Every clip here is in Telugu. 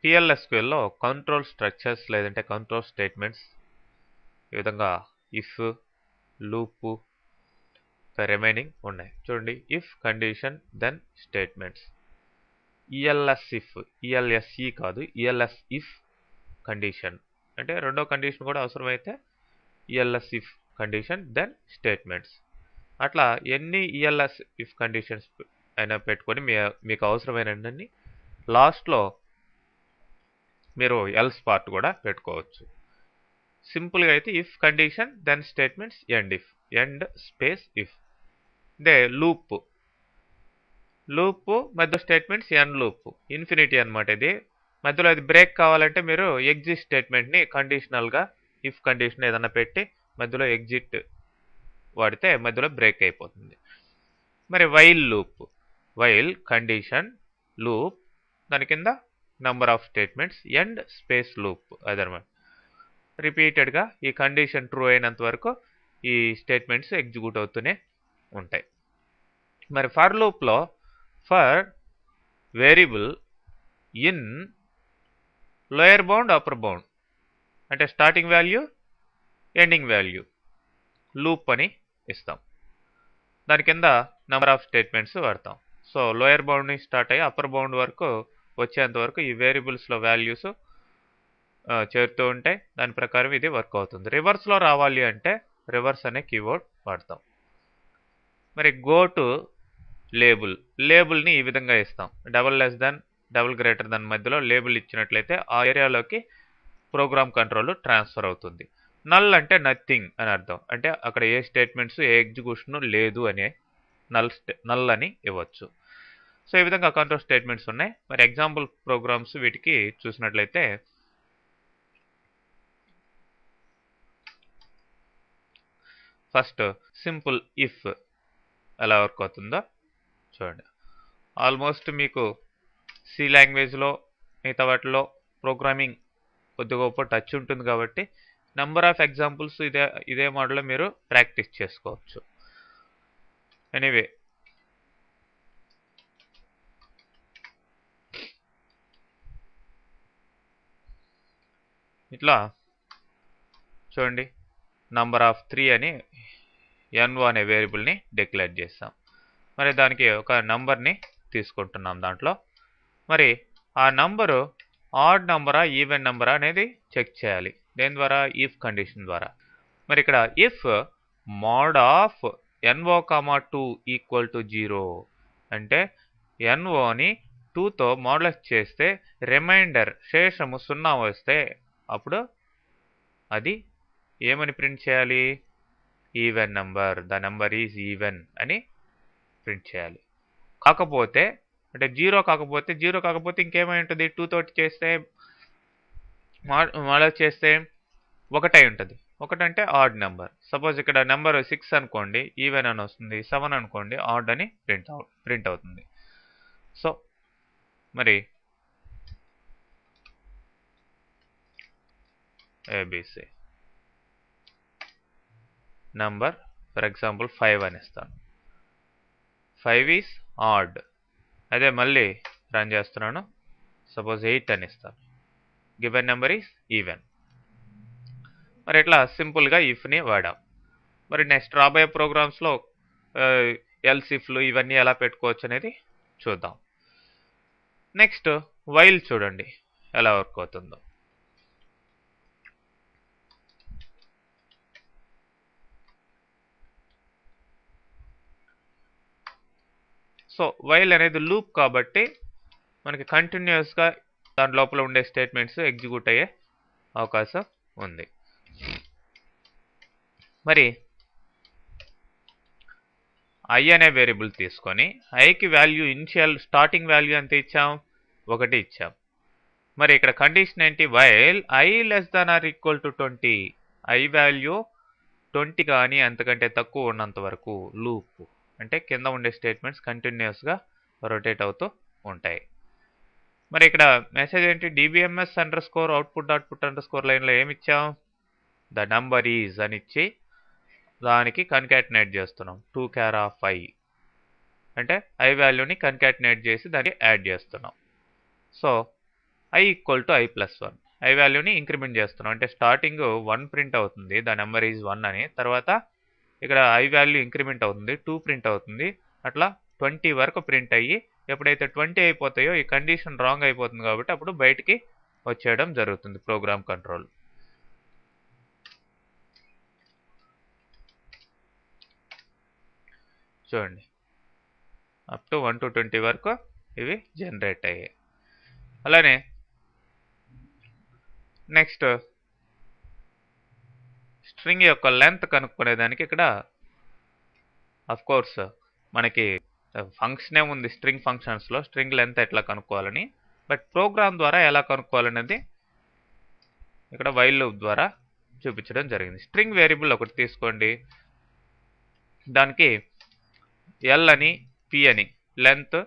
టిఎల్ఎస్క్యూఎల్లో కంట్రోల్ స్ట్రక్చర్స్ లేదంటే కంట్రోల్ స్టేట్మెంట్స్ ఈ విధంగా ఇఫ్, లూప్, రిమైనింగ్ ఉన్నాయి. చూడండి, if condition then statements. ELS if, ELSE కాదు, ఈఎల్ఎస్ ఇఫ్ కండిషన్ అంటే రెండో కండిషన్ కూడా అవసరమైతే ELS if condition then statements. అట్లా ఎన్ని ఈఎల్ఎస్ ఇఫ్ కండిషన్స్ అయినా పెట్టుకొని మీకు అవసరమైనన్ని లాస్ట్లో మీరు ఎల్స్ పార్ట్ కూడా పెట్టుకోవచ్చు. సింపుల్గా అయితే if condition then statements end if, end space if. అంటే లూప్ మధ్య స్టేట్మెంట్స్ ఎండ్ లూప్, ఇన్ఫినిటీ అనమాట. ఇది మధ్యలో అది బ్రేక్ కావాలంటే మీరు ఎగ్జిట్ స్టేట్మెంట్ని కండిషనల్గా ఇఫ్ కండిషన్ ఏదన్నా పెట్టి మధ్యలో ఎగ్జిట్ వాడితే మధ్యలో బ్రేక్ అయిపోతుంది. మరి while loop, while condition loop దాని కింద number of statements end space loop అదనమాట. రిపీటెడ్గా ఈ కండిషన్ ట్రూ అయినంత వరకు ఈ స్టేట్మెంట్స్ ఎగ్జిక్యూట్ అవుతూనే ఉంటాయి. మరి ఫర్ లూప్లో for variable in lower bound upper bound అంటే starting value ending value loop అని ఇస్తాం. దాని కింద నెంబర్ ఆఫ్ స్టేట్మెంట్స్ వాడతాం. సో లోయర్ బౌండ్ నుంచి స్టార్ట్ అయ్యి అప్పర్ బౌండ్ వరకు వచ్చేంత వరకు ఈ వేరియబుల్స్లో వాల్యూస్ చేరుతూ ఉంటాయి. దాని ప్రకారం ఇది వర్క్ అవుతుంది. రివర్స్లో రావాలి అంటే రివర్స్ అనే కీవర్డ్ వాడతాం. మరి గో టు లేబుల్ని ఈ విధంగా ఇస్తాం. Double less than, double greater than మధ్యలో లేబుల్ ఇచ్చినట్లయితే ఆ ఏరియాలోకి ప్రోగ్రామ్ కంట్రోల్ ట్రాన్స్ఫర్ అవుతుంది. నల్ అంటే నథింగ్ అని అర్థం. అంటే అక్కడ ఏ స్టేట్మెంట్స్ ఏ ఎగ్జిక్యూషన్ లేదు అనే నల్ అని ఇవ్వచ్చు. సో ఈ విధంగా కంట్రోల్ స్టేట్మెంట్స్ ఉన్నాయి. మరి ఎగ్జాంపుల్ ప్రోగ్రామ్స్ వీటికి చూసినట్లయితే ఫస్ట్ సింపుల్ ఇఫ్ ఎలా వర్క్ అవుతుందో చూడండి. ఆల్మోస్ట్ మీకు సి లాంగ్వేజ్లో మిగతా వాటిలో ప్రోగ్రామింగ్ కొద్దిగా గొప్ప టచ్ ఉంటుంది కాబట్టి నెంబర్ ఆఫ్ ఎగ్జాంపుల్స్ ఇదే మోడల్లో మీరు ప్రాక్టీస్ చేసుకోవచ్చు. ఎనీవే ఇట్లా చూడండి, నంబర్ ఆఫ్ 3 అని n1 అనే వేరియబుల్ని డిక్లేర్ చేస్తాం. మరి దానికి ఒక నంబర్ని తీసుకుంటున్నాం. దాంట్లో మరి ఆ నంబరు ఆడ్ నంబరా ఈవెన్ నంబరా అనేది చెక్ చేయాలి. దేని ద్వారా? ఇఫ్ కండిషన్ ద్వారా. మరి ఇక్కడ if mode of NO,2 equal to 0 అంటే NOని 2తో మోడలైజ్ చేస్తే రిమైండర్ శేషము 0 వస్తే అప్పుడు అది ఏమని ప్రింట్ చేయాలి? Even number, the number is even అని ప్రింట్ చేయాలి. కాకపోతే అంటే 0 కాకపోతే ఇంకేమై ఉంటుంది? 2 తోటి చేస్తే మోడల్ చేస్తే 1 అయి ఉంటుంది. 1 అంటే ఆడ్ నెంబర్. సపోజ్ ఇక్కడ నెంబర్ 6 అనుకోండి, ఈవెన్ అని వస్తుంది. 7 అనుకోండి, ఆడ్ అని ప్రింట్ అవుతుంది. సో మరి ఏబిసి నంబర్ ఫర్ ఎగ్జాంపుల్ 5 అని ఇస్తాను. 5 ఈజ్ ఆడ్. అదే మళ్ళీ రన్ చేస్తున్నాను. సపోజ్ 8 అని ఇస్తాను. Given number is even. మరి ఇట్లా సింపుల్గా ఇఫ్ని వాడాం. మరి నెక్స్ట్ రాబోయే ప్రోగ్రామ్స్లో ఎల్స్ ఇఫ్లు ఇవన్నీ ఎలా పెట్టుకోవచ్చు అనేది చూద్దాం. నెక్స్ట్ వైల్ చూడండి ఎలా వర్క్ అవుతుందో. సో వైల్ అనేది లూప్ కాబట్టి మనకి కంటిన్యూస్గా దాని లోపల ఉండే స్టేట్మెంట్స్ ఎగ్జిక్యూట్ అయ్యే అవకాశం ఉంది. మరి ఐ అనే వేరియబుల్ తీసుకొని ఐకి వాల్యూ స్టార్టింగ్ వాల్యూ ఎంత ఇచ్చాం? 1 ఇచ్చాం. మరి ఇక్కడ కండిషన్ ఏంటి? While I less than or equal to 20. I value 20 కానీ అంతకంటే తక్కువ ఉన్నంత వరకు లూప్ అంటే కింద ఉండే స్టేట్మెంట్స్ కంటిన్యూస్గా రొటేట్ అవుతూ ఉంటాయి. మరి ఇక్కడ మెసేజ్ ఏంటి? డిబిఎంఎస్ _output లైన్లో ఏమి ఇచ్చాం? ద నంబర్ ఈజ్ అని ఇచ్చి దానికి కన్కాటినేట్ చేస్తున్నాం. 2 I అంటే ఐ వాల్యూని కన్కాటినేట్ చేసి దానికి యాడ్ చేస్తున్నాం. So I equal to I plus 1. I వాల్యూని ఇంక్రిమెంట్ చేస్తున్నాం. అంటే స్టార్టింగ్ 1 ప్రింట్ అవుతుంది, ద నెంబర్ ఈజ్ 1 అని. తర్వాత ఇక్కడ ఐ వాల్యూ ఇంక్రిమెంట్ అవుతుంది, 2 ప్రింట్ అవుతుంది. అట్లా 20 వరకు ప్రింట్ అయ్యి ఎప్పుడైతే 20 అయిపోతాయో ఈ కండిషన్ రాంగ్ అయిపోతుంది కాబట్టి అప్పుడు బయటికి వచ్చేయడం జరుగుతుంది ప్రోగ్రామ్ కంట్రోల్. చూడండి, అప్ టు 1 to 20 వరకు ఇవి జనరేట్ అయ్యాయి. అలానే నెక్స్ట్ స్ట్రింగ్ యొక్క లెంత్ కనుక్కునేదానికి ఇక్కడ అఫ్ కోర్స్ మనకి ఫంక్షన్ ఏముంది స్ట్రింగ్ ఫంక్షన్స్లో, స్ట్రింగ్ లెంత్ ఎట్లా కనుక్కోవాలని. బట్ ప్రోగ్రామ్ ద్వారా ఎలా కనుక్కోవాలనేది ఇక్కడ వైల్ లూప్ ద్వారా చూపించడం జరిగింది. స్ట్రింగ్ వేరియబుల్ ఒకటి తీసుకోండి, దానికి ఎల్ అని పి అని లెంత్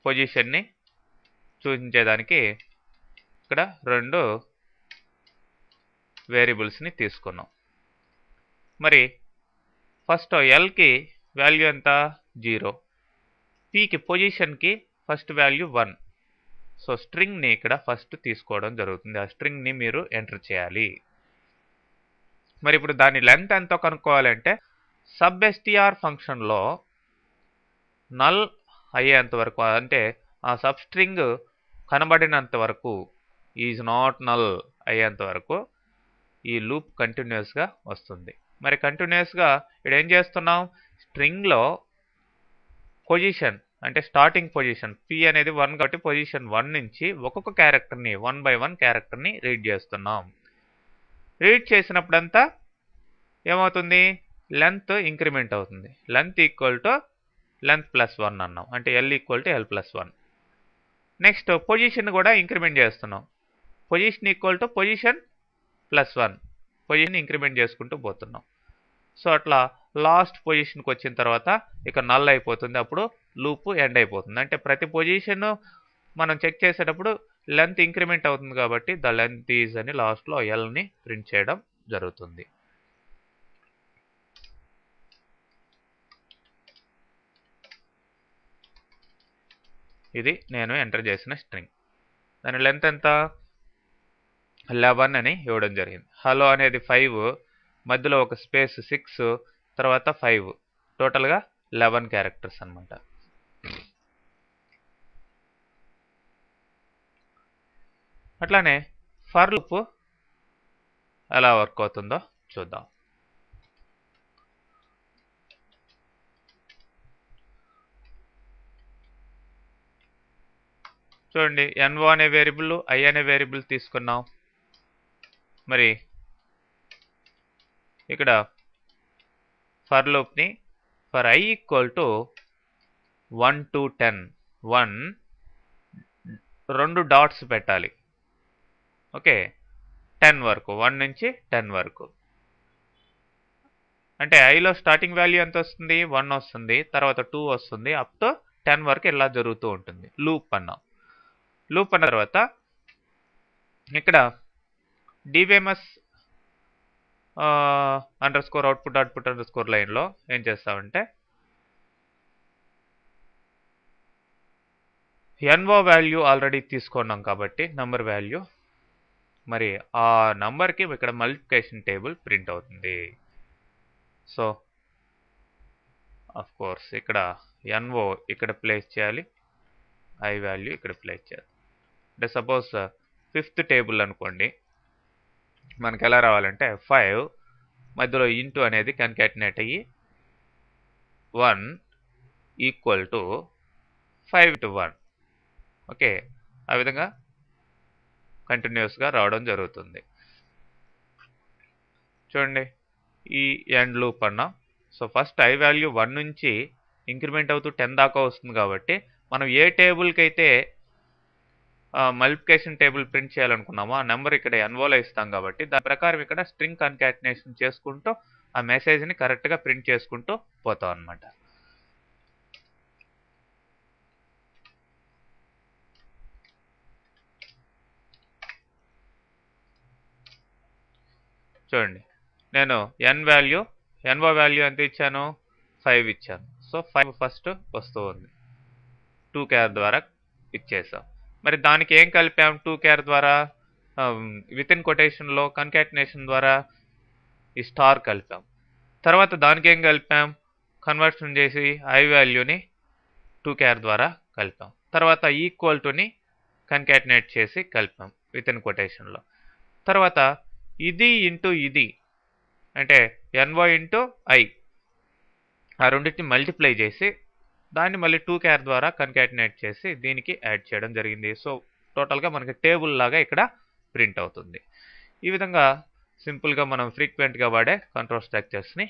పొజిషన్ని సూచించేదానికి ఇక్కడ 2 వేరియబుల్స్ని తీసుకున్నాం. మరి ఫస్ట్ ఎల్కి వాల్యూ ఎంత 0, పికి పొజిషన్కి ఫస్ట్ వాల్యూ 1. సో స్ట్రింగ్ని ఇక్కడ ఫస్ట్ తీసుకోవడం జరుగుతుంది. ఆ స్ట్రింగ్ని మీరు ఎంటర్ చేయాలి. మరి ఇప్పుడు దాని లెంత్ ఎంతో కనుక్కోవాలంటే సబ్ ఎస్టిఆర్ ఫంక్షన్లో నల్ అయ్యేంత వరకు, అంటే ఆ సబ్ స్ట్రింగ్ కనబడినంత వరకు, ఈజ్ నాట్ నల్ అయ్యేంత వరకు ఈ లూప్ కంటిన్యూస్గా వస్తుంది. మరి కంటిన్యూస్గా ఇక్కడ ఏం చేస్తున్నాం, స్ట్రింగ్లో పొజిషన్ అంటే స్టార్టింగ్ పొజిషన్ పి అనేది 1 కాబట్టి పొజిషన్ 1 నుంచి ఒక్కొక్క క్యారెక్టర్ని 1 by 1 క్యారెక్టర్ని రీడ్ చేస్తున్నాం. రీడ్ చేసినప్పుడంతా ఏమవుతుంది, లెంత్ ఇంక్రిమెంట్ అవుతుంది. Length equal to length plus 1 అన్నాం, అంటే L equal to L plus 1. Next position కూడా ఇంక్రిమెంట్ చేస్తున్నాం. Position equal to position plus 1, position increment చేసుకుంటూ పోతున్నాం. సో అట్లా లాస్ట్ పొజిషన్కి వచ్చిన తర్వాత ఇక నల్ అయిపోతుంది, అప్పుడు లూప్ ఎండ్ అయిపోతుంది. అంటే ప్రతి పొజిషన్ మనం చెక్ చేసేటప్పుడు లెంత్ ఇంక్రిమెంట్ అవుతుంది కాబట్టి ద లెంత్ ఈజ్ అని లాస్ట్లో ఎల్ని ప్రింట్ చేయడం జరుగుతుంది. ఇది నేను ఎంటర్ చేసిన స్ట్రింగ్. దాని లెంత్ ఎంత 11 అని ఇవ్వడం జరిగింది. హలో అనేది 5, మధ్యలో ఒక స్పేస్ 6, తర్వాత 5, టోటల్గా 11 క్యారెక్టర్స్ అనమాట. అట్లానే ఫర్ లూప్ ఎలా వర్క్ అవుతుందో చూద్దాం. చూడండి, ఎన్ఓ అనే వేరియబుల్, ఐ అనే వేరియబుల్ తీసుకున్నాం. మరి ఇక్కడ ఫర్ లూప్ని for I equal to 1 to 10, 2 dots పెట్టాలి. ఓకే, 10 వరకు, 1 నుంచి 10 వరకు. అంటే ఐలో స్టార్టింగ్ వాల్యూ ఎంత వస్తుంది, 1 వస్తుంది, తర్వాత 2 వస్తుంది, అప్ టు 10 వరకు ఇలా జరుగుతూ ఉంటుంది. లూప్ అన్నాం. లూప్ అన్న తర్వాత ఇక్కడ DBMS underscore output output underscore లైన్లో ఏం చేస్తామంటే ఎన్ఓ వాల్యూ ఆల్రెడీ తీసుకున్నాం కాబట్టి నంబర్ వాల్యూ, మరి ఆ నంబర్కి ఇక్కడ మల్టిప్లికేషన్ టేబుల్ ప్రింట్ అవుతుంది. సో ఆఫ్ కోర్స్ ఇక్కడ ఎన్ఓ ఇక్కడ ప్లేస్ చేయాలి, ఐ వాల్యూ ఇక్కడ ప్లేస్ చేయాలి. అంటే సపోజ్ 5th టేబుల్ అనుకోండి, మనకి ఎలా రావాలంటే 5 మధ్యలో ఇంటూ అనేది కన్కాటినేట్ అయ్యి 1 ఈక్వల్ టు 5 to 1. ఓకే, ఆ విధంగా కంటిన్యూస్గా రావడం జరుగుతుంది. చూడండి, ఈ ఎండ్ లూప్ అన్నాం. సో ఫస్ట్ ఐ వాల్యూ 1 నుంచి ఇంక్రిమెంట్ అవుతూ 10 దాకా వస్తుంది కాబట్టి మనం ఏ టేబుల్కి అయితే మల్టిప్లికేషన్ టేబుల్ ప్రింట్ చేయాలనుకున్నామో ఆ నెంబర్ ఇక్కడ ఎన్ఓలో ఇస్తాం కాబట్టి దాని ప్రకారం ఇక్కడ స్ట్రింగ్ కన్కాటినేషన్ చేసుకుంటూ ఆ మెసేజ్ని కరెక్ట్గా ప్రింట్ చేసుకుంటూ పోతాం అన్నమాట. చూడండి, నేను ఎన్ఓ వాల్యూ ఎంత ఇచ్చాను, 5 ఇచ్చాను. సో 5 ఫస్ట్ వస్తూ ఉంది, 2 క్యార్ ద్వారా ఇచ్చేసాం. మరి దానికి ఏం కలిపాం 2char ద్వారా విత్ ఇన్ కొటేషన్లో కన్కాటినేషన్ ద్వారా ఈ స్టార్ కలిపాం. తర్వాత దానికి ఏం కలిపాం కన్వర్షన్ చేసి ఐ వాల్యూని 2char ద్వారా కలిపాం. తర్వాత ఈక్వల్ టుని కన్కాటినేట్ చేసి కలిపాం విత్ ఇన్ కొటేషన్లో. తర్వాత ఇది ఇంటూ ఇది అంటే ఎన్వై ఇంటూ ఐ ఆ రెండింటిని మల్టిప్లై చేసి దాన్ని మళ్ళీ 2char ద్వారా కన్కాటినేట్ చేసి దీనికి యాడ్ చేయడం జరిగింది. సో టోటల్గా మనకి టేబుల్ లాగా ఇక్కడ ప్రింట్ అవుతుంది. ఈ విధంగా సింపుల్గా మనం ఫ్రీక్వెంట్గా వాడే కంట్రోల్ స్ట్రక్చర్స్ని